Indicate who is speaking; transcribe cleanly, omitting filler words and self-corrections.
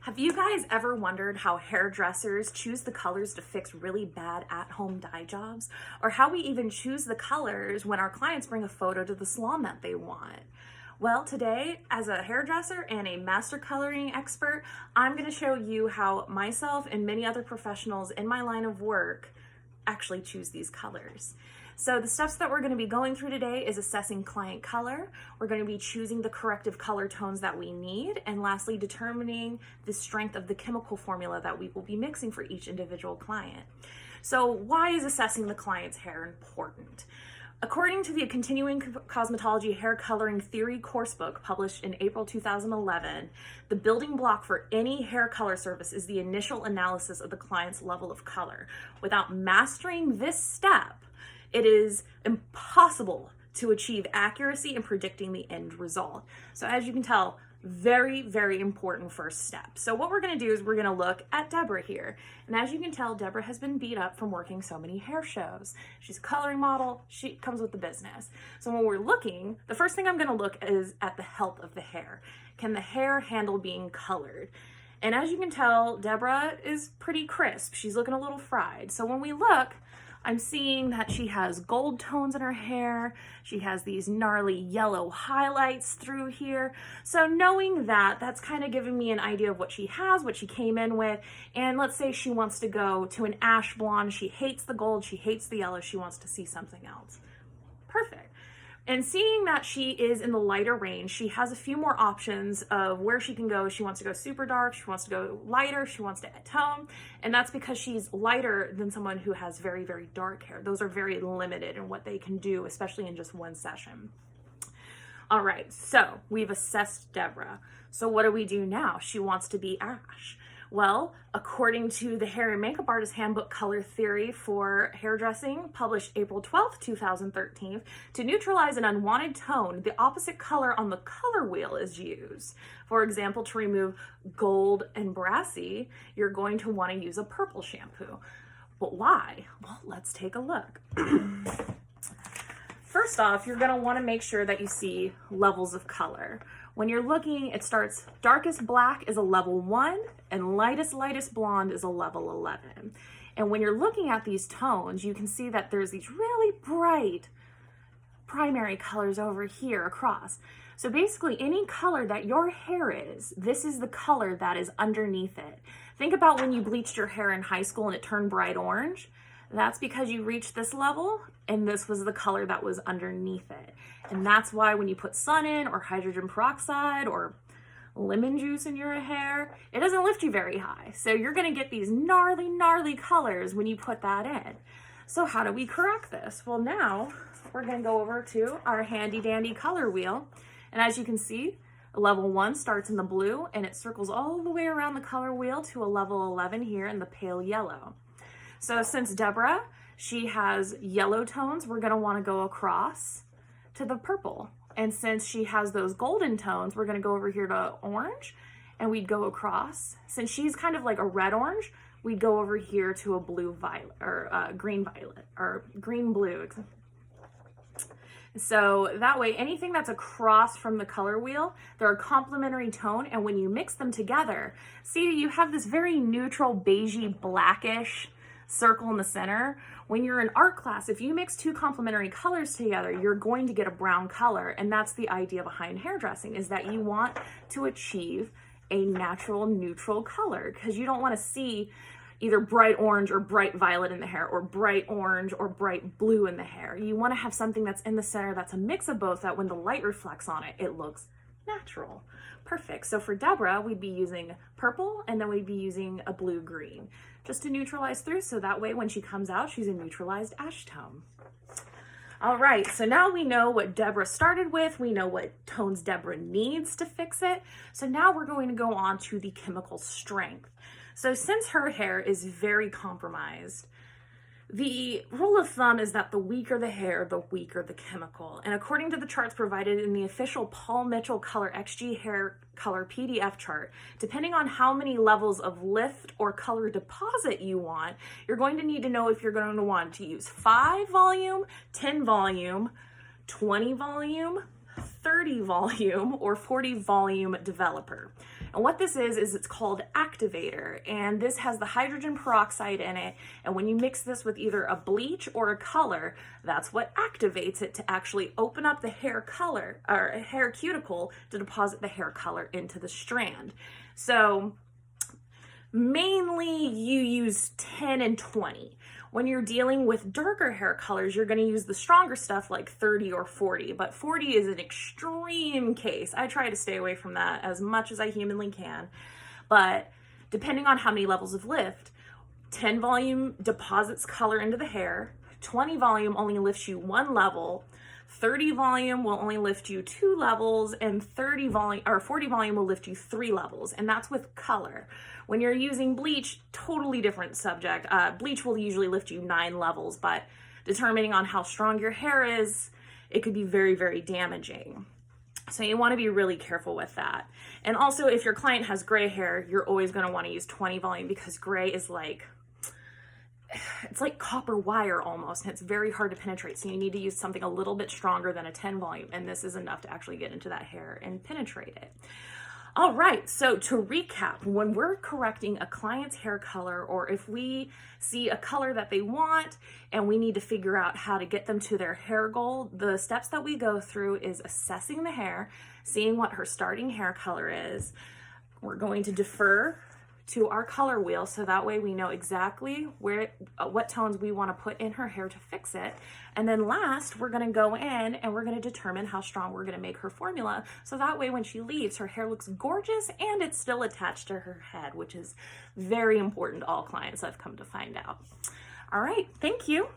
Speaker 1: Have you guys ever wondered how hairdressers choose the colors to fix really bad at-home dye jobs? Or how we even choose the colors when our clients bring a photo to the salon that they want? Well, today, as a hairdresser and a master coloring expert, I'm going to show you how myself and many other professionals in my line of work actually choose these colors. So the steps that we're going to be going through today is assessing client color. We're going to be choosing the corrective color tones that we need. And lastly, determining the strength of the chemical formula that we will be mixing for each individual client. So why is assessing the client's hair important? According to the Continuing Cosmetology Hair Coloring Theory coursebook published in April 2011, the building block for any hair color service is the initial analysis of the client's level of color. Without mastering this step, it is impossible to achieve accuracy in predicting the end result. So as you can tell, very, very important first step. So what we're going to do is we're going to look at Deborah here. And as you can tell, Deborah has been beat up from working so many hair shows. She's a coloring model. She comes with the business. So when we're looking, the first thing I'm going to look is at the health of the hair. Can the hair handle being colored? And as you can tell, Deborah is pretty crisp. She's looking a little fried. So when we look, I'm seeing that she has gold tones in her hair. She has these gnarly yellow highlights through here. So knowing that, that's kind of giving me an idea of what she has, what she came in with. And let's say she wants to go to an ash blonde. She hates the gold, she hates the yellow, she wants to see something else. Perfect. And seeing that she is in the lighter range, she has a few more options of where she can go. She wants to go super dark, she wants to go lighter, she wants to tone. And that's because she's lighter than someone who has very, very dark hair. Those are very limited in what they can do, especially in just one session. All right, so we've assessed Deborah. So what do we do now? She wants to be ash. Well, according to the Hair and Makeup Artist Handbook Color Theory for Hairdressing, published April 12th, 2013, to neutralize an unwanted tone, the opposite color on the color wheel is used. For example, to remove gold and brassy, you're going to want to use a purple shampoo. But why? Well, let's take a look. First off, you're going to want to make sure that you see levels of color. When you're looking, it starts darkest black is a level 1 and lightest blonde is a level 11. And when you're looking at these tones, you can see that there's these really bright primary colors over here across. So basically any color that your hair is, this is the color that is underneath it. Think about when you bleached your hair in high school and it turned bright orange. That's because you reached this level and this was the color that was underneath it. And that's why when you put sun in or hydrogen peroxide or lemon juice in your hair, it doesn't lift you very high. So you're gonna get these gnarly colors when you put that in. So how do we correct this? Well, now we're gonna go over to our handy dandy color wheel. And as you can see, level 1 starts in the blue and it circles all the way around the color wheel to a level 11 here in the pale yellow. So since Deborah, she has yellow tones, we're gonna wanna go across to the purple. And since she has those golden tones, we're gonna go over here to orange and we'd go across. Since she's kind of like a red orange, we'd go over here to a blue violet or green violet or green blue. So that way, anything that's across from the color wheel, they're a complementary tone. And when you mix them together, see, you have this very neutral beigey blackish circle in the center. When you're in art class, if you mix two complementary colors together, you're going to get a brown color. And that's the idea behind hairdressing, is that you want to achieve a natural neutral color because you don't want to see either bright orange or bright violet in the hair or bright orange or bright blue in the hair. You want to have something that's in the center that's a mix of both, that when the light reflects on it, it looks natural. Perfect. So for Deborah, we'd be using purple and then we'd be using a blue-green just to neutralize through, so that way when she comes out, she's a neutralized ash tone. All right, so now we know what Deborah started with. We know what tones Deborah needs to fix it. So now we're going to go on to the chemical strength. So since her hair is very compromised, the rule of thumb is that the weaker the hair, the weaker the chemical. And according to the charts provided in the official Paul Mitchell Color XG Hair Color PDF chart, depending on how many levels of lift or color deposit you want, you're going to need to know if you're going to want to use 5 volume, 10 volume, 20 volume, 30 volume or 40 volume developer. And what this is it's called activator, and this has the hydrogen peroxide in it, and when you mix this with either a bleach or a color, that's what activates it to actually open up the hair color or hair cuticle to deposit the hair color into the strand. So mainly you use 10 and 20. When you're dealing with darker hair colors, you're going to use the stronger stuff like 30 or 40, but 40 is an extreme case. I try to stay away from that as much as I humanly can, but depending on how many levels of lift, 10 volume deposits color into the hair, 20 volume only lifts you 1 level, 30 volume will only lift you 2 levels, and 40 volume will lift you 3 levels, and that's with color. When you're using bleach, totally different subject. Bleach will usually lift you 9 levels, but determining on how strong your hair is, it could be very, very damaging. So you want to be really careful with that. And also, if your client has gray hair, you're always going to want to use 20 volume because gray is it's like copper wire almost, and it's very hard to penetrate. So you need to use something a little bit stronger than a 10 volume, and this is enough to actually get into that hair and penetrate it. All right, so to recap, when we're correcting a client's hair color, or if we see a color that they want and we need to figure out how to get them to their hair goal, the steps that we go through is assessing the hair, seeing what her starting hair color is. We're going to defer to our color wheel, so that way we know exactly what tones we want to put in her hair to fix it. And then last, we're going to go in and we're going to determine how strong we're going to make her formula, so that way when she leaves, her hair looks gorgeous and it's still attached to her head, which is very important to all clients I've come to find out. All right, thank you.